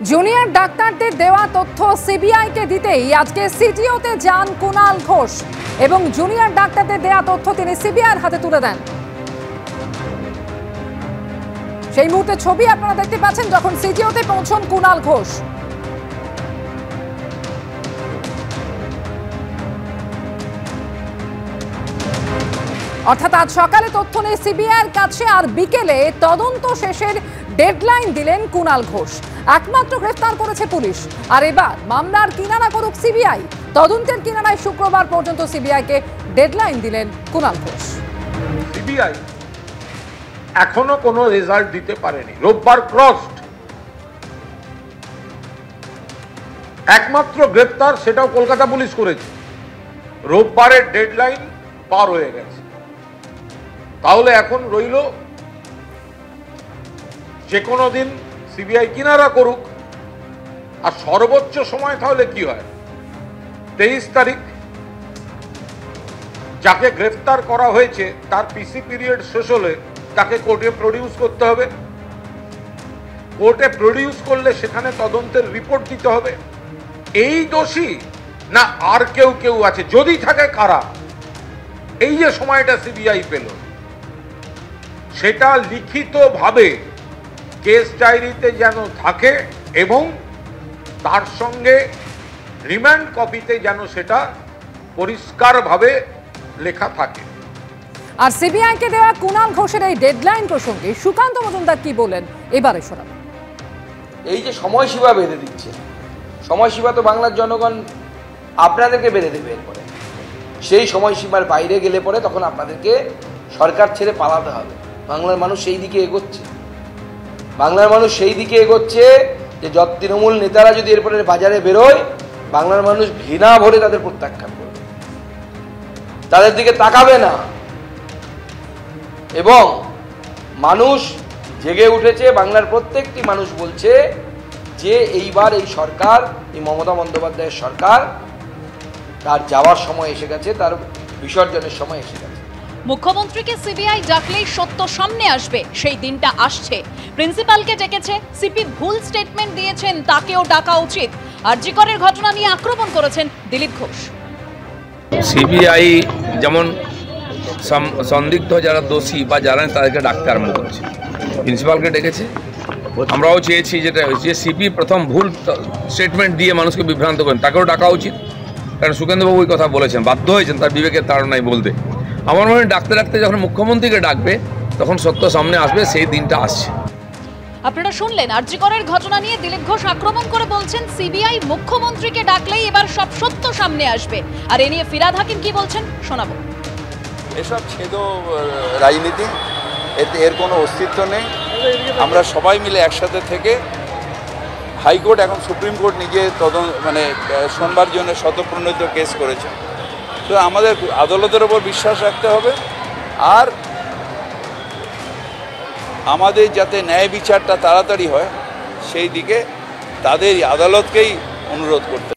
Junior ডাক্তারদের দেওয়া তথ্য সিবিআইকে দিতেই আজকে সিটিওতে যান কুণাল ঘোষ এবং জুনিয়র ডাক্তারদের দেওয়া তথ্য তিনি সিবিআইয়ের হাতে তুলে দেন। সেই মুহূর্তে ছবি আপনারা দেখতে পাচ্ছেন যখন সিটিওতে পৌঁছন কুণাল ঘোষ। অর্থাৎ আজ সকালে তথ্য নিয়ে সিবিআইয়ের কাছে আর বিকেলে তদন্ত শেষের ডেডলাইন দিলেন কুণাল ঘোষ। একমাত্র গ্রেফতার করেছে পুলিশ, আর এবার মামলার কিনারা করুক সিবিআই। তদন্তের কিনারায় শুক্রবার পর্যন্ত সিবিআইকে ডেডলাইন দিলেন কুণাল ঘোষ। সিবিআই এখনো কোনো রেজাল্ট দিতে পারেনি, রোববার ক্রসড। একমাত্র গ্রেফতার সেটাও কলকাতা পুলিশ করেছে, রোববারের ডেডলাইন পার হয়ে গেছে। তাহলে এখন রইল যে কোনো দিন সিবিআই কিনারা করুক। আর সর্বোচ্চ সময় তাহলে কি হয়, 23 তারিখ যাকে গ্রেফতার করা হয়েছে তার পিসি পিরিয়ড শেষ হলে তাকে কোর্টে প্রডিউস করতে হবে। কোর্টে প্রডিউস করলে সেখানে তদন্তের রিপোর্ট দিতে হবে। এই দোষী না আর কেউ কেউ আছে, যদি থাকে কারা। এই যে সময়টা সিবিআই পেল, সেটা লিখিতভাবে কেস ডায়েরিতে যেন থাকে এবং তার সঙ্গে রিমান্ড কপিতে যেন সেটা পরিষ্কারভাবে লেখা থাকে। আর সিবিআইকে দেওয়া কুণাল ঘোষের এই ডেডলাইন প্রসঙ্গে সুকান্ত মজুমদার কি বলেন এবারে শোনাব। এই যে সময়সীমা বেঁধে দিচ্ছে, সময়সীমা তো বাংলার জনগণ আপনাদেরকে বেঁধে দেবে। এরপরে সেই সময়সীমার বাইরে গেলে পরে তখন আপনাদেরকে সরকার ছেড়ে পালাতে হবে। বাংলার মানুষ সেই দিকে এগোচ্ছে, বাংলার মানুষ সেই দিকে এগোচ্ছে যে যত তৃণমূল নেতারা যদি এরপরে বাজারে বেরোয়, বাংলার মানুষ ঘৃণা ভরে তাদের প্রত্যাখ্যান করবে, তাদের দিকে তাকাবে না। এবং মানুষ জেগে উঠেছে, বাংলার প্রত্যেকটি মানুষ বলছে যে এইবার এই সরকার, এই মমতা বন্দ্যোপাধ্যায়ের সরকার, তার যাওয়ার সময় এসে গেছে, তার বিসর্জনের সময় এসে গেছে। মুখ্যমন্ত্রীকে সিবিআই ডাকলেই সত্য সামনে আসবে, সেই দিনটা আসছে। প্রিন্সিপালকে ডেকেছে, সিপি ভুল স্টেটমেন্ট দিয়েছেন, তাকেও ডাকা উচিত। আরজি করের ঘটনা নিয়ে আক্রমণ করেছেন দিলীপ ঘোষ। সিবিআই যেমন সন্দিগ্ধ যারা দোষী বা যারা তাদেরকে ডাকতে আরম্ভ করেছে, প্রিন্সিপালকে ডেকেছে। আমরাও চেয়েছি যেটা হয়েছে, সিপি প্রথম ভুল স্টেটমেন্ট দিয়ে মানুষকে বিভ্রান্ত করেন, তাকেও ডাকা উচিত। কারণ সুকেন্দ্রবাবু ওই কথা বলেছেন, বাধ্য হয়েছেন তার বিবেকের তাড়নায় বলতে। আমার মনে হয় ডাকতে ডাকতে যখন মুখ্যমন্ত্রীকে ডাকবে তখন সত্য সামনে আসবে, সেই দিনটা আসছে। আপনারা শুনলেন আরজি করের ঘটনা নিয়ে দিলীপ ঘোষ আক্রমণ করে বলছেন সিবিআই মুখ্যমন্ত্রীকে ডাকলেই এবার সব সত্য সামনে আসবে। আর এ নিয়ে ফিরহাদ হাকিম কি বলছেন শোনাবো। এসব ছেদ রাজনীতি, এর কোনো অস্তিত্ব নেই। আমরা সবাই মিলে একসাথে থেকে, হাইকোর্ট এখন সুপ্রিম কোর্ট নিজে শোনবার জন্য স্বতঃপ্রণোদিত কেস করেছে। তো আমাদের আদালতের ওপর বিশ্বাস রাখতে হবে, আর আমাদের যাতে ন্যায় বিচারটা তাড়াতাড়ি হয় সেই দিকে তাদের আদালতকেই অনুরোধ করতে হবে।